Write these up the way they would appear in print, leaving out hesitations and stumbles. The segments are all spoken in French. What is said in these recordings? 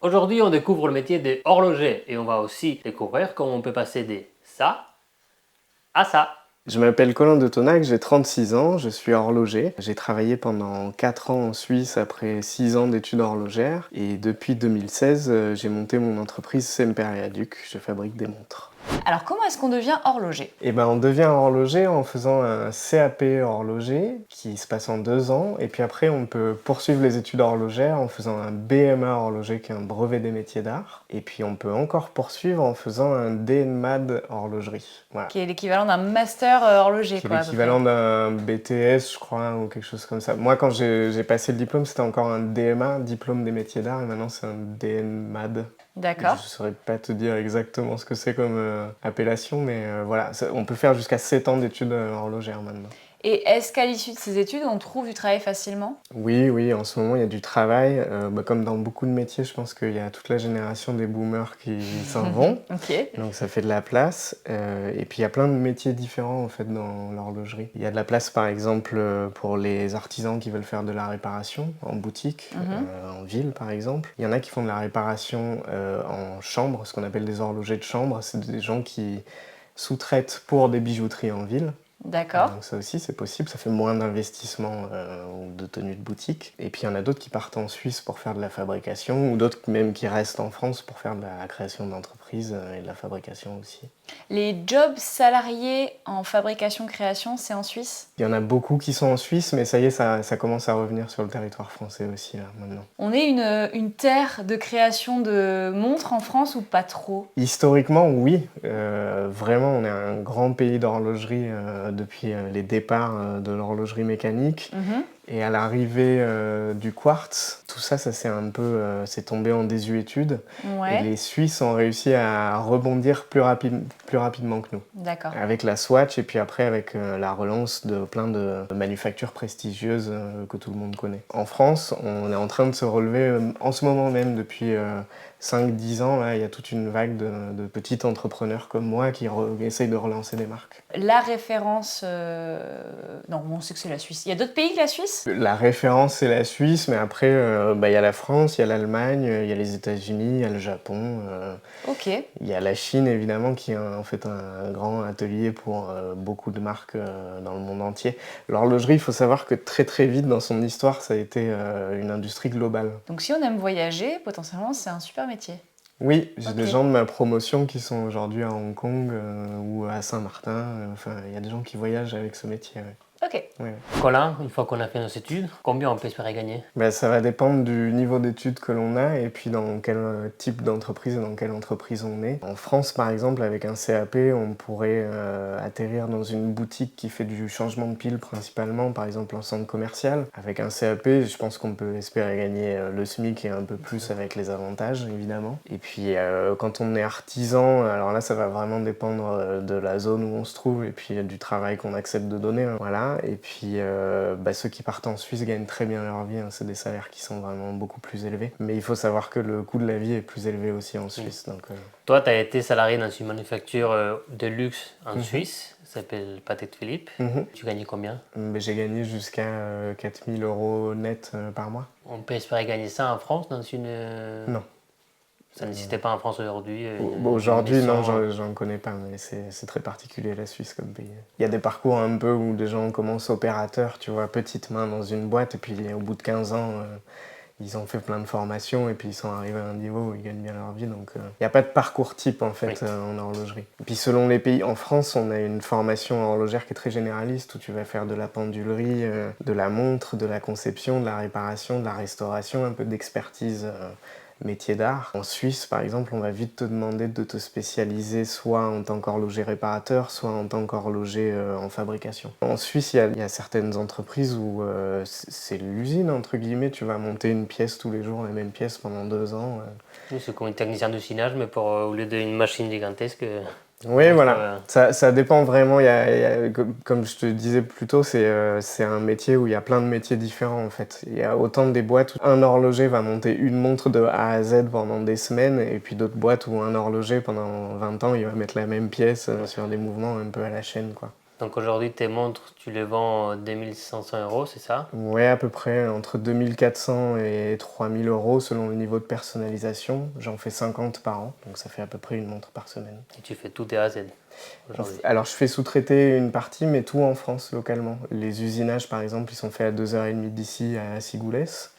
Aujourd'hui, on découvre le métier de horloger et on va aussi découvrir comment on peut passer de ça à ça. Je m'appelle Colin de Tonac, j'ai 36 ans, je suis horloger. J'ai travaillé pendant 4 ans en Suisse après 6 ans d'études horlogères et depuis 2016, j'ai monté mon entreprise Semperia Duc, je fabrique des montres. Alors comment est-ce qu'on devient horloger? Et ben on devient horloger en faisant un CAP horloger qui se passe en 2 ans et puis après on peut poursuivre les études horlogères en faisant un BMA horloger qui est un brevet des métiers d'art et puis on peut encore poursuivre en faisant un DNMAD horlogerie. Voilà. Qui est l'équivalent d'un master horloger, Qui est quoi. l'équivalent d'un BTS, je crois, ou quelque chose comme ça. Moi, quand j'ai passé le diplôme, c'était encore un DMA, diplôme des métiers d'art, et maintenant c'est un DNMAD. D'accord. Je ne saurais pas te dire exactement ce que c'est comme appellation, mais voilà, on peut faire jusqu'à 7 ans d'études horlogères maintenant. Et est-ce qu'à l'issue de ces études, on trouve du travail facilement? Oui, en ce moment, il y a du travail. Comme dans beaucoup de métiers, je pense qu'il y a toute la génération des boomers qui s'en vont. Ok. Donc ça fait de la place. Et puis il y a plein de métiers différents en fait dans l'horlogerie. Il y a de la place par exemple pour les artisans qui veulent faire de la réparation en boutique, en ville par exemple. Il y en a qui font de la réparation en chambre, ce qu'on appelle des horlogers de chambre. C'est des gens qui sous-traitent pour des bijouteries en ville. D'accord. Donc ça aussi c'est possible, ça fait moins d'investissement de tenue de boutique. Et puis il y en a d'autres qui partent en Suisse pour faire de la fabrication, ou d'autres même qui restent en France pour faire de la création d'entreprises et de la fabrication aussi. Les jobs salariés en fabrication-création, c'est en Suisse? Il y en a beaucoup qui sont en Suisse, mais ça y est, ça commence à revenir sur le territoire français aussi là maintenant. On est une terre de création de montres en France ou pas trop? Historiquement, oui. Vraiment, on est un grand pays d'horlogerie depuis les départs de l'horlogerie mécanique. Et à l'arrivée du quartz, tout ça s'est un peu c'est tombé en désuétude. Ouais. Et les Suisses ont réussi à rebondir plus rapidement que nous. D'accord. Avec la Swatch et puis après avec la relance de plein de manufactures prestigieuses que tout le monde connaît. En France, on est en train de se relever en ce moment même depuis 5-10 ans. Là, il y a toute une vague de petits entrepreneurs comme moi qui essayent de relancer des marques. La référence... Non, on sait que c'est la Suisse. Il y a d'autres pays que la Suisse? La référence, c'est la Suisse, mais après, il y a la France, il y a l'Allemagne, il y a les États-Unis, il y a le Japon. Ok. Il y a la Chine, évidemment, qui est en fait un grand atelier pour beaucoup de marques dans le monde entier. L'horlogerie, il faut savoir que très très vite dans son histoire, ça a été une industrie globale. Donc si on aime voyager, potentiellement, c'est un super métier. Oui, j'ai des Ok. gens de ma promotion qui sont aujourd'hui à Hong Kong ou à Saint-Martin. Enfin, il y a des gens qui voyagent avec ce métier. Ouais. Ok. Ouais. Colin, une fois qu'on a fait nos études, combien on peut espérer gagner? Ça va dépendre du niveau d'études que l'on a et puis dans quel type d'entreprise et dans quelle entreprise on est. En France, par exemple, avec un CAP, on pourrait atterrir dans une boutique qui fait du changement de piles principalement, par exemple en centre commercial. Avec un CAP, je pense qu'on peut espérer gagner le SMIC et un peu plus avec les avantages, évidemment. Et puis, quand on est artisan, alors là, ça va vraiment dépendre de la zone où on se trouve et puis du travail qu'on accepte de donner. Voilà. Et puis ceux qui partent en Suisse gagnent très bien leur vie, hein. C'est des salaires qui sont vraiment beaucoup plus élevés. Mais il faut savoir que le coût de la vie est plus élevé aussi en Suisse. Donc, Toi, tu as été salarié dans une manufacture de luxe en Suisse, ça s'appelle Patek Philippe. Tu gagnais combien? j'ai gagné jusqu'à 4000 € net par mois. On peut espérer gagner ça en France dans une... Non. Ça n'existait pas en France aujourd'hui. Aujourd'hui, non, j'en connais pas, mais c'est très particulier la Suisse comme pays. Il y a des parcours un peu où des gens commencent opérateurs, tu vois, petite main dans une boîte, et puis au bout de 15 ans, ils ont fait plein de formations, et puis ils sont arrivés à un niveau où ils gagnent bien leur vie. Donc il n'y a pas de parcours type en fait en horlogerie. Et puis selon les pays, en France, on a une formation horlogère qui est très généraliste, où tu vas faire de la pendulerie, de la montre, de la conception, de la réparation, de la restauration, un peu d'expertise métier d'art. En Suisse, par exemple, on va vite te demander de te spécialiser soit en tant qu'horloger réparateur, soit en tant qu'horloger en fabrication. En Suisse, il y a certaines entreprises où c'est l'usine, entre guillemets. Tu vas monter une pièce tous les jours, la même pièce pendant 2 ans. Oui, c'est comme un technicien d'usinage, mais pour, au lieu d'une machine gigantesque. Oui, voilà. Ça dépend vraiment. Comme je te disais plus tôt, c'est un métier où il y a plein de métiers différents en fait. Il y a autant des boîtes où un horloger va monter une montre de A à Z pendant des semaines, et puis d'autres boîtes où un horloger pendant 20 ans, il va mettre la même pièce sur des mouvements un peu à la chaîne, quoi. Donc aujourd'hui, tes montres, tu les vends 2500 €, c'est ça? Ouais, à peu près entre 2400 et 3000 euros selon le niveau de personnalisation. J'en fais 50 par an, donc ça fait à peu près une montre par semaine. Et tu fais tout de A à Z aujourd'hui. Alors je fais sous-traiter une partie, mais tout en France, localement. Les usinages, par exemple, ils sont faits à 2h30 d'ici, à Cigoulès.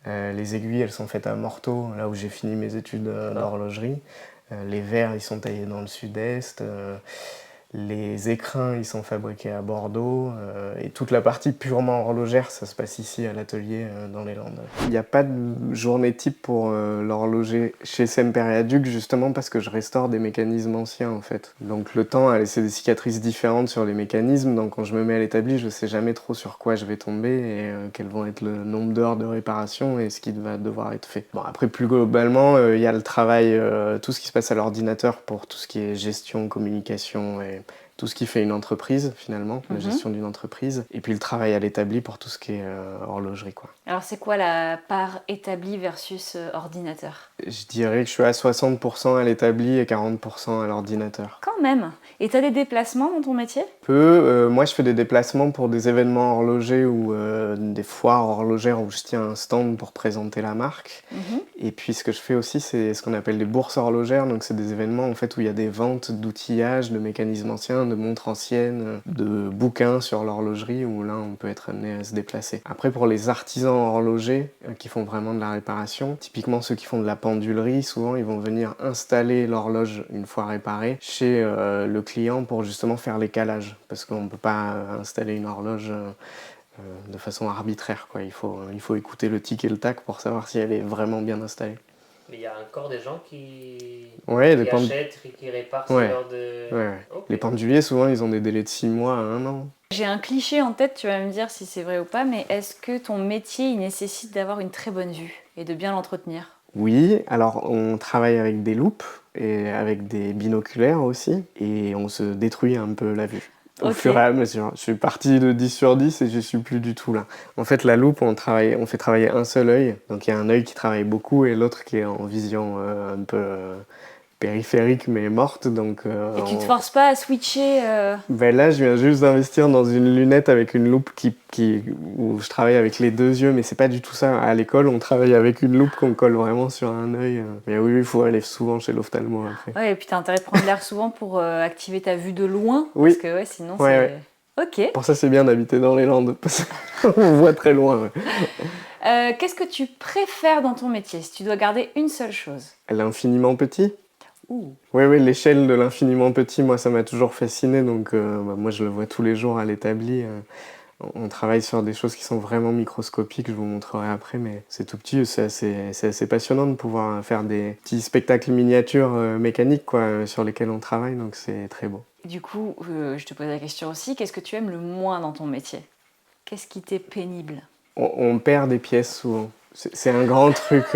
Les aiguilles, elles sont faites à Morteau, là où j'ai fini mes études d'horlogerie. Les verres, ils sont taillés dans le sud-est. Les écrins, ils sont fabriqués à Bordeaux. Et toute la partie purement horlogère, ça se passe ici à l'atelier dans les Landes. Il n'y a pas de journée type pour l'horloger chez Semper+Adduc, justement parce que je restaure des mécanismes anciens en fait. Donc le temps a laissé des cicatrices différentes sur les mécanismes, donc quand je me mets à l'établi, je ne sais jamais trop sur quoi je vais tomber et quels vont être le nombre d'heures de réparation et ce qui va devoir être fait. Bon, après plus globalement, il y a le travail, tout ce qui se passe à l'ordinateur pour tout ce qui est gestion, communication et tout ce qui fait une entreprise finalement, la gestion d'une entreprise, et puis le travail à l'établi pour tout ce qui est horlogerie, quoi. Alors c'est quoi la part établie versus ordinateur? Je dirais que je suis à 60% à l'établi et 40% à l'ordinateur. Quand même. Et tu as des déplacements dans ton métier? Moi je fais des déplacements pour des événements horlogers ou des foires horlogères où je tiens un stand pour présenter la marque. Et puis ce que je fais aussi, c'est ce qu'on appelle des bourses horlogères, donc c'est des événements en fait où il y a des ventes d'outillage, de mécanismes anciens, de montres anciennes, de bouquins sur l'horlogerie où là on peut être amené à se déplacer. Après pour les artisans horlogers qui font vraiment de la réparation, typiquement ceux qui font de la pendulerie, souvent ils vont venir installer l'horloge une fois réparée chez le client pour justement faire les calages, parce qu'on ne peut pas installer une horloge de façon arbitraire, quoi. Il faut écouter le tic et le tac pour savoir si elle est vraiment bien installée. Mais il y a encore des gens qui achètent et qui réparent Ouais. ce genre de... Ouais. Ok. Les penduliers, souvent, ils ont des délais de 6 mois à 1 an. J'ai un cliché en tête, tu vas me dire si c'est vrai ou pas, mais est-ce que ton métier il nécessite d'avoir une très bonne vue et de bien l'entretenir? Oui, alors on travaille avec des loupes et avec des binoculaires aussi, et on se détruit un peu la vue. Au Ok. fur et à mesure. Je suis parti de 10 sur 10 et je suis plus du tout là. En fait, la loupe, on fait travailler un seul œil. Donc il y a un œil qui travaille beaucoup et l'autre qui est en vision un peu périphérique mais morte. Donc, Et tu te forces pas à switcher Ben là, je viens juste d'investir dans une lunette avec une loupe où je travaille avec les deux yeux, mais c'est pas du tout ça. À l'école, on travaille avec une loupe qu'on colle vraiment sur un œil. Mais oui, il faut aller souvent chez l'ophtalmo après. Ouais, et puis t'as intérêt de prendre l'air souvent pour activer ta vue de loin. Oui. Parce que ouais, sinon Ouais, c'est... Ok. Pour ça, c'est bien d'habiter dans les Landes, parce qu'on voit très loin. Ouais. Qu'est-ce que tu préfères dans ton métier, si tu dois garder une seule chose? L'infiniment petit. Ouh. Oui, l'échelle de l'infiniment petit, moi, ça m'a toujours fasciné. Donc, moi, je le vois tous les jours à l'établi. On travaille sur des choses qui sont vraiment microscopiques, je vous montrerai après, mais c'est tout petit, c'est assez passionnant de pouvoir faire des petits spectacles miniatures mécaniques quoi, sur lesquels on travaille, donc c'est très beau. Du coup, je te pose la question aussi, qu'est-ce que tu aimes le moins dans ton métier? Qu'est-ce qui t'est pénible? On perd des pièces souvent. C'est un grand truc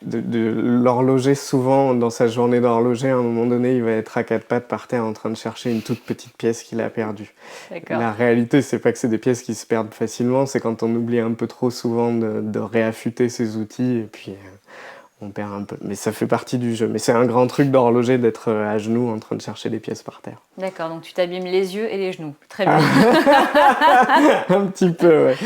de l'horloger souvent dans sa journée d'horloger. À un moment donné, il va être à quatre pattes par terre en train de chercher une toute petite pièce qu'il a perdue. D'accord. La réalité, c'est pas que c'est des pièces qui se perdent facilement, c'est quand on oublie un peu trop souvent de réaffûter ses outils et puis on perd un peu. Mais ça fait partie du jeu. Mais c'est un grand truc d'horloger d'être à genoux en train de chercher des pièces par terre. D'accord, donc tu t'abîmes les yeux et les genoux. Très bien. Un petit peu, ouais.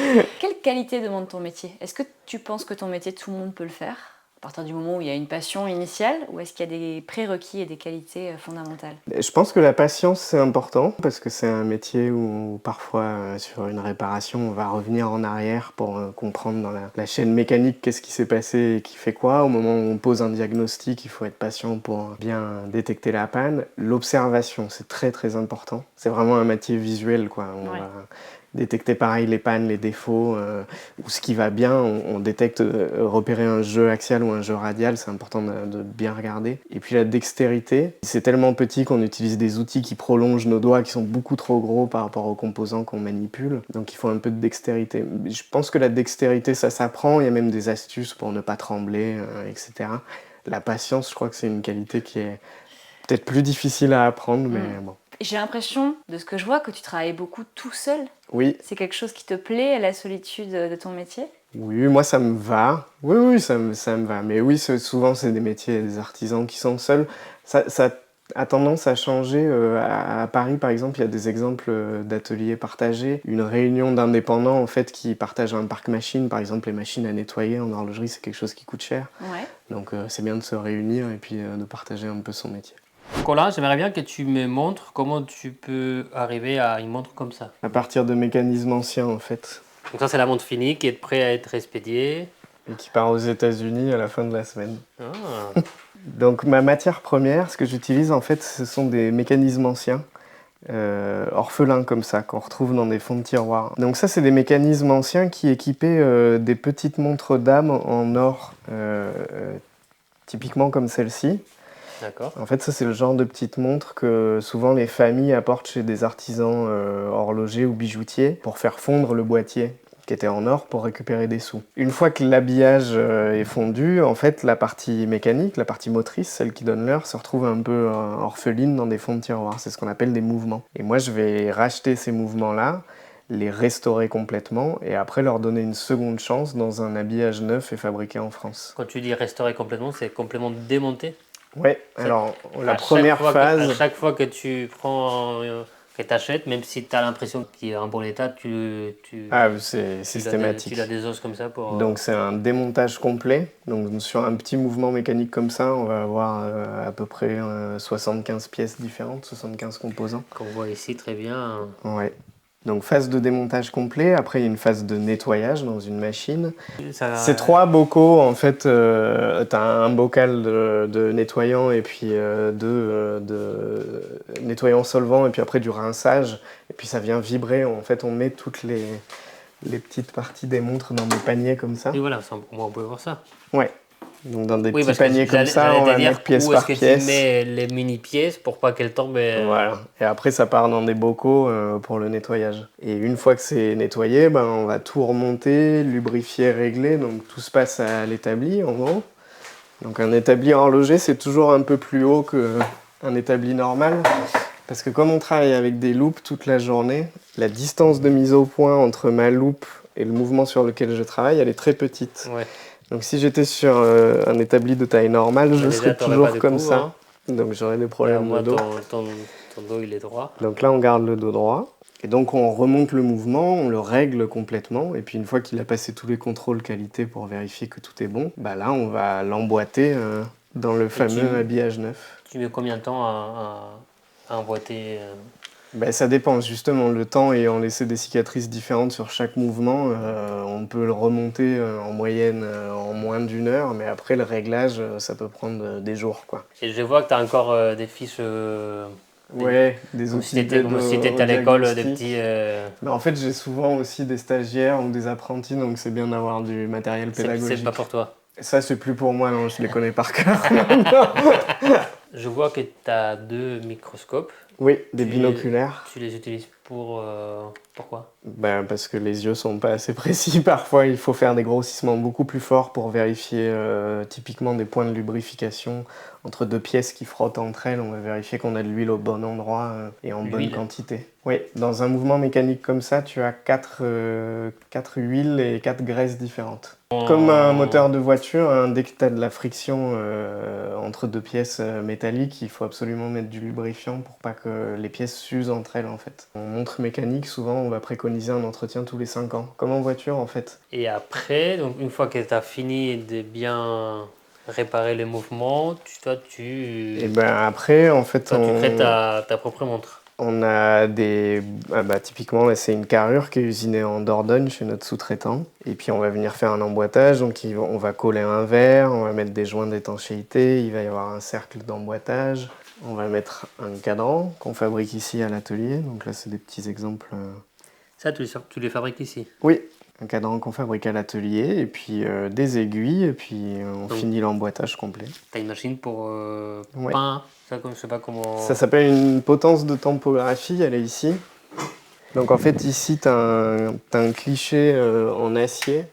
Quelle qualité demande ton métier? Est-ce que tu penses que ton métier, tout le monde peut le faire? À partir du moment où il y a une passion initiale, ou est-ce qu'il y a des prérequis et des qualités fondamentales? Je pense que la patience, c'est important, parce que c'est un métier où parfois, sur une réparation, on va revenir en arrière pour comprendre dans la chaîne mécanique qu'est-ce qui s'est passé et qui fait quoi. Au moment où on pose un diagnostic, il faut être patient pour bien détecter la panne. L'observation, c'est très très important. C'est vraiment un métier visuel, quoi. On va détecter pareil les pannes, les défauts, ou ce qui va bien. On détecte, repérer un jeu axial ou un jeu radial, c'est important de bien regarder. Et puis la dextérité, c'est tellement petit qu'on utilise des outils qui prolongent nos doigts, qui sont beaucoup trop gros par rapport aux composants qu'on manipule. Donc il faut un peu de dextérité. Je pense que la dextérité, ça s'apprend. Il y a même des astuces pour ne pas trembler, etc. La patience, je crois que c'est une qualité qui est peut-être plus difficile à apprendre, mais bon. J'ai l'impression, de ce que je vois, que tu travailles beaucoup tout seul. Oui. C'est quelque chose qui te plaît, la solitude de ton métier? Oui, moi ça me va. Oui, ça me va. Mais oui, souvent c'est des métiers, des artisans qui sont seuls. a tendance à changer. À Paris, par exemple, il y a des exemples d'ateliers partagés. Une réunion d'indépendants, en fait, qui partagent un parc machine. Par exemple, les machines à nettoyer en horlogerie, c'est quelque chose qui coûte cher. Ouais. Donc, c'est bien de se réunir et puis de partager un peu son métier. Colin, j'aimerais bien que tu me montres comment tu peux arriver à une montre comme ça. À partir de mécanismes anciens, en fait, Donc ça, c'est la montre finie qui est prête à être expédiée. et qui part aux États-Unis à la fin de la semaine. Ah. Donc, ma matière première, ce que j'utilise, en fait, ce sont des mécanismes anciens. Orphelins comme ça, qu'on retrouve dans des fonds de tiroirs. Donc ça, c'est des mécanismes anciens qui équipaient des petites montres dames en or, typiquement comme celle-ci. D'accord. En fait, ça, c'est le genre de petites montres que souvent les familles apportent chez des artisans horlogers ou bijoutiers pour faire fondre le boîtier qui était en or pour récupérer des sous. Une fois que l'habillage est fondu, en fait, la partie mécanique, la partie motrice, celle qui donne l'heure, se retrouve un peu orpheline dans des fonds de tiroirs. C'est ce qu'on appelle des mouvements. Et moi, je vais racheter ces mouvements-là, les restaurer complètement et après leur donner une seconde chance dans un habillage neuf et fabriqué en France. Quand tu dis restaurer complètement, c'est complètement démonté. Ouais, alors la À première chaque fois phase... à chaque fois que tu prends, que tu achètes, même si tu as l'impression qu'il est en bon état, tu Ah, c'est systématique. tu as des os comme ça pour... Donc c'est un démontage complet. Donc sur un petit mouvement mécanique comme ça, on va avoir à peu près 75 pièces différentes, 75 composants. qu'on voit ici très bien. Ouais. Donc phase de démontage complet, après il y a une phase de nettoyage dans une machine. Ça... Ces 3 bocaux, en fait, tu as un bocal de nettoyant et puis de nettoyant solvant et puis après du rinçage. Et puis ça vient vibrer. En fait, on met toutes les petites parties des montres dans des paniers comme ça. Oui, voilà, on peut voir ça. Ouais. Donc dans des Oui, petits parce que paniers comme ça, on va mettre pièce où par est-ce que pièce. tu mets les mini-pièces pour pas qu'elles tombent. Voilà. Et après, ça part dans des bocaux pour le nettoyage. Et une fois que c'est nettoyé, ben, on va tout remonter, lubrifier, régler. Donc tout se passe à l'établi, en gros. Donc un établi horloger, c'est toujours un peu plus haut qu'un établi normal. Parce que comme on travaille avec des loupes toute la journée, la distance de mise au point entre ma loupe et le mouvement sur lequel je travaille, elle est très petite. Ouais. Donc si j'étais sur un établi de taille normale, je serais toujours comme ça. Hein. Donc j'aurais des problèmes de dos. Ton dos, il est droit. Donc là, on garde le dos droit. Et donc on remonte le mouvement, on le règle complètement. Et puis une fois qu'il a passé tous les contrôles qualité pour vérifier que tout est bon, bah là, on va l'emboîter dans le fameux habillage neuf. Tu mets combien de temps à emboîter Ben, ça dépend, justement, le temps ayant laissé des cicatrices différentes sur chaque mouvement, on peut le remonter en moyenne en moins d'1 heure, mais après le réglage, ça peut prendre des jours, quoi. Et je vois que tu as encore des fiches... Ouais, des outils d'aide comme si tu étais au à l'école, des diagnostic. petits... Mais en fait, j'ai souvent aussi des stagiaires ou des apprentis, donc c'est bien d'avoir du matériel pédagogique. C'est pas pour toi. Ça, c'est plus pour moi, non, je les connais par cœur. Je vois que tu as 2 microscopes. Oui, des binoculaires. Tu les utilises pour... pourquoi? Ben, parce que les yeux sont pas assez précis. Parfois, il faut faire des grossissements beaucoup plus forts pour vérifier typiquement des points de lubrification entre 2 pièces qui frottent entre elles. On va vérifier qu'on a de l'huile au bon endroit et en bonne quantité. Oui, dans un mouvement mécanique comme ça, tu as 4 huiles et 4 graisses différentes. Comme un moteur de voiture, hein, dès que tu as de la friction entre 2 pièces métalliques, il faut absolument mettre du lubrifiant pour pas que les pièces s'usent entre elles en fait. En montre mécanique, souvent on va préconiser un entretien tous les 5 ans, comme en voiture en fait. Et après, donc une fois que tu as fini de bien réparer les mouvements, Et ben après, en fait, tu crées ta propre montre. On a des... typiquement, là, c'est une carrure qui est usinée en Dordogne chez notre sous-traitant. Et puis, on va venir faire un emboîtage. Donc, on va coller un verre, on va mettre des joints d'étanchéité, il va y avoir un cercle d'emboîtage. On va mettre un cadran qu'on fabrique ici à l'atelier. Donc là, c'est des petits exemples. Ça, tu les fabriques ici? Oui, un cadran qu'on fabrique à l'atelier, et puis des aiguilles, et puis on finit l'emboîtage complet. Tu as une machine pour Ouais. peindre, ça, je sais pas comment... Ça s'appelle une potence de tampographie, elle est ici. Donc en fait ici tu as un cliché en acier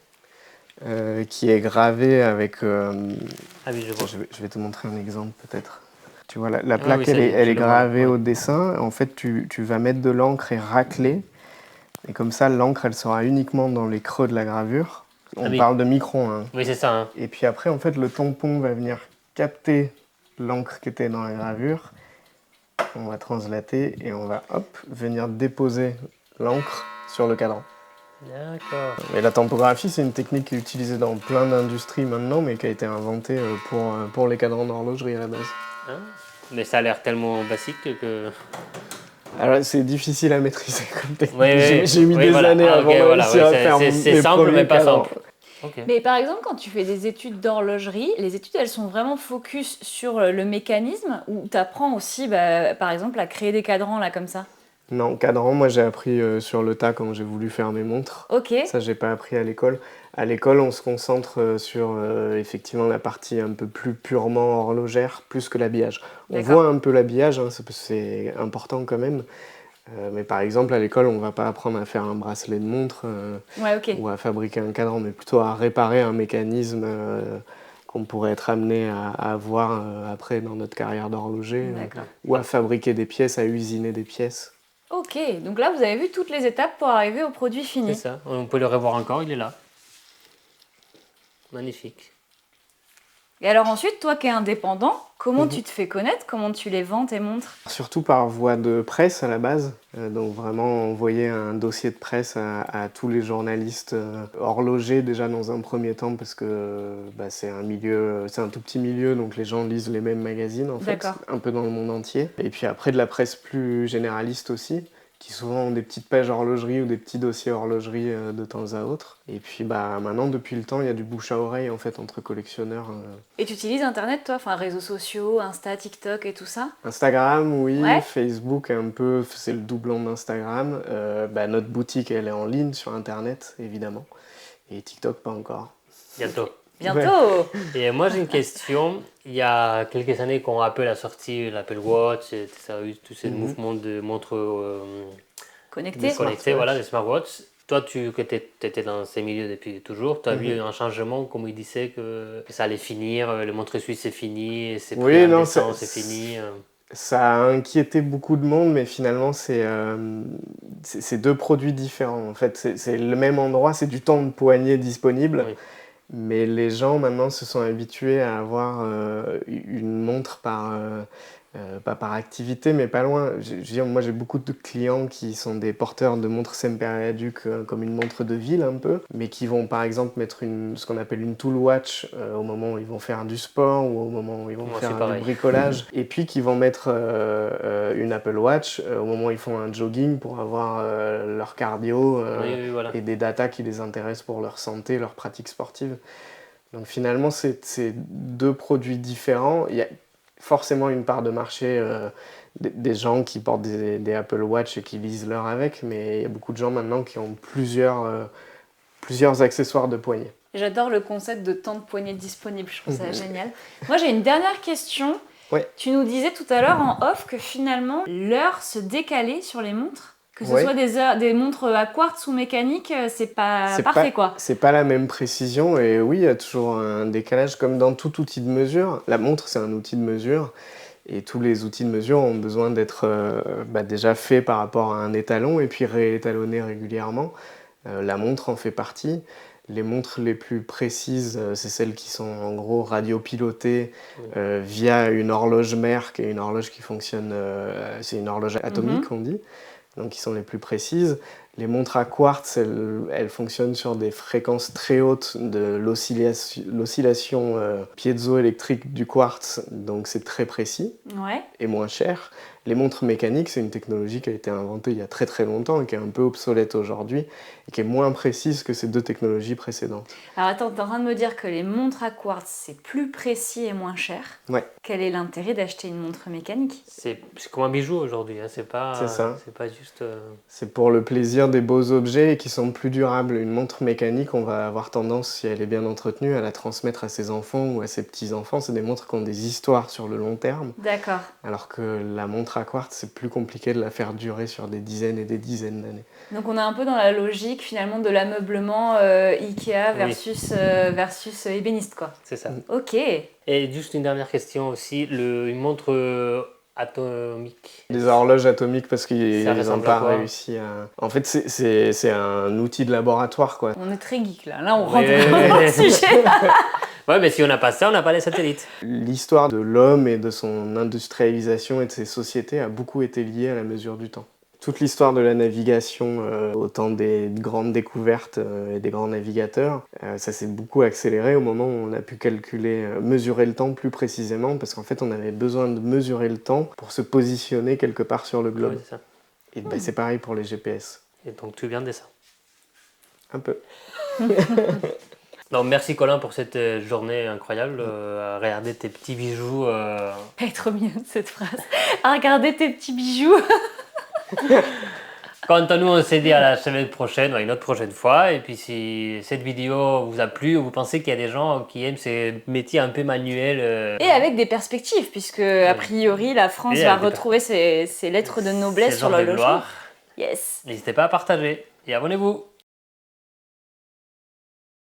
qui est gravé avec... Ah oui, je vois. Je vais te montrer un exemple peut-être. Tu vois, la plaque elle est gravée au dessin. En fait tu vas mettre de l'encre et racler. Et comme ça l'encre elle sera uniquement dans les creux de la gravure. On parle de microns. Hein. Oui, c'est ça. Hein. Et puis après en fait le tampon va venir capter l'encre qui était dans la gravure on va translater et on va venir déposer l'encre sur le cadran. D'accord. Et la tampographie, c'est une technique qui est utilisée dans plein d'industries maintenant, mais qui a été inventée pour les cadrans d'horlogerie à la base. Hein? Mais ça a l'air tellement basique que... Alors, c'est difficile à maîtriser comme technique. Oui, j'ai mis des années avant de réussir à faire c'est simple, mais pas cadrans. simple. Okay. Mais par exemple, quand tu fais des études d'horlogerie, les études, elles sont vraiment focus sur le mécanisme ou tu apprends aussi, par exemple, à créer des cadrans là comme ça? Non, cadran, moi j'ai appris sur le tas quand j'ai voulu faire mes montres. Ok. Ça, j'ai pas appris à l'école. À l'école, on se concentre sur effectivement la partie un peu plus purement horlogère, plus que l'habillage. On voit un peu l'habillage, hein, c'est important quand même. Mais par exemple, à l'école, on ne va pas apprendre à faire un bracelet de montre ou à fabriquer un cadran, mais plutôt à réparer un mécanisme qu'on pourrait être amené à avoir après dans notre carrière d'horloger, ou à fabriquer des pièces, à usiner des pièces. Ok, donc là, vous avez vu toutes les étapes pour arriver au produit fini. C'est ça, on peut le revoir encore, il est là. Magnifique. Et alors ensuite, toi qui es indépendant, comment tu te fais connaître? Comment tu les vends, tes montres? Surtout par voie de presse à la base. Donc vraiment envoyer un dossier de presse à tous les journalistes horlogers déjà dans un premier temps parce que c'est un tout petit milieu, donc les gens lisent les mêmes magazines en fait, un peu dans le monde entier. Et puis après de la presse plus généraliste aussi, qui souvent ont des petites pages horlogerie ou des petits dossiers horlogerie de temps à autre. Et puis maintenant, depuis le temps, il y a du bouche à oreille en fait entre collectionneurs. Et tu utilises Internet toi, enfin réseaux sociaux, Insta, TikTok et tout ça? Instagram, oui, Facebook un peu, c'est le doublon d'Instagram. Notre boutique, elle est en ligne sur Internet, évidemment. Et TikTok, pas encore. Bientôt. Bientôt. Ouais. Et moi j'ai une question. Il y a quelques années quand Apple a sorti l'Apple Watch, et ça a eu tous ces mouvements de montres connectées, voilà, les smartwatches. Toi qui étais dans ces milieux depuis toujours, tu as vu un changement, comme il disait que ça allait finir, les montres suisses c'est fini, c'est fini. Ça a inquiété beaucoup de monde, mais finalement c'est deux produits différents. En fait, c'est le même endroit, c'est du temps de poignée disponible. Oui. Mais les gens maintenant se sont habitués à avoir une montre pas par activité, mais pas loin. Moi j'ai beaucoup de clients qui sont des porteurs de montres Semperleaduc comme une montre de ville un peu, mais qui vont par exemple mettre ce qu'on appelle une tool watch au moment où ils vont faire du sport ou au moment où ils vont faire du bricolage, et puis qui vont mettre une Apple Watch au moment où ils font un jogging pour avoir leur cardio voilà. Et des datas qui les intéressent pour leur santé, leur pratique sportive. Donc finalement c'est deux produits différents. Il y a forcément une part de marché des gens qui portent des Apple Watch et qui lisent l'heure avec, mais il y a beaucoup de gens maintenant qui ont plusieurs accessoires de poignet. J'adore le concept de temps de poignet disponible, je trouve ça génial. Moi j'ai une dernière question. Ouais. Tu nous disais tout à l'heure en off que finalement l'heure se décalait sur les montres. Que ce soit des montres à quartz ou mécaniques, c'est pas parfait quoi. C'est pas la même précision et oui, il y a toujours un décalage comme dans tout outil de mesure. La montre, c'est un outil de mesure et tous les outils de mesure ont besoin d'être déjà faits par rapport à un étalon et puis réétalonnés régulièrement. La montre en fait partie. Les montres les plus précises, c'est celles qui sont en gros radiopilotées via une horloge mère, qui est une horloge qui fonctionne, c'est une horloge atomique on dit. Donc qui sont les plus précises. Les montres à quartz, elles fonctionnent sur des fréquences très hautes de l'oscillation piézoélectrique du quartz, donc c'est très précis et moins cher. Les montres mécaniques, c'est une technologie qui a été inventée il y a très très longtemps et qui est un peu obsolète aujourd'hui et qui est moins précise que ces deux technologies précédentes. Alors attends, t'es en train de me dire que les montres à quartz, c'est plus précis et moins cher. Ouais. Quel est l'intérêt d'acheter une montre mécanique? C'est comme un bijou aujourd'hui, hein. C'est pas juste... C'est pour le plaisir des beaux objets qui sont plus durables. Une montre mécanique, on va avoir tendance, si elle est bien entretenue, à la transmettre à ses enfants ou à ses petits-enfants. C'est des montres qui ont des histoires sur le long terme. D'accord. Alors que la montre à quartz, c'est plus compliqué de la faire durer sur des dizaines et des dizaines d'années. Donc on est un peu dans la logique finalement de l'ameublement Ikea versus ébéniste quoi. C'est ça. Ok. Et juste une dernière question aussi, une montre atomique. Des horloges atomiques parce qu'ils n'ont pas réussi à... En fait c'est un outil de laboratoire quoi. On est très geek là, on rentre dans le sujet. Ouais, mais si on n'a pas ça, on n'a pas les satellites. L'histoire de l'homme et de son industrialisation et de ses sociétés a beaucoup été liée à la mesure du temps. Toute l'histoire de la navigation, au temps des grandes découvertes et des grands navigateurs, ça s'est beaucoup accéléré au moment où on a pu calculer, mesurer le temps plus précisément, parce qu'en fait on avait besoin de mesurer le temps pour se positionner quelque part sur le globe. Ouais, c'est ça. Et ben, c'est pareil pour les GPS. Et donc tu viens de ça. Un peu. Donc merci Colin pour cette journée incroyable, à regarder tes petits bijoux. Elle est trop mignonne cette phrase. À regarder tes petits bijoux. Quant à nous, on s'est dit à la semaine prochaine, ou une autre prochaine fois. Et puis si cette vidéo vous a plu, ou vous pensez qu'il y a des gens qui aiment ces métiers un peu manuels... Et avec des perspectives, puisque a priori la France va retrouver ses lettres de noblesse sur le logement. Yes. N'hésitez pas à partager et abonnez-vous.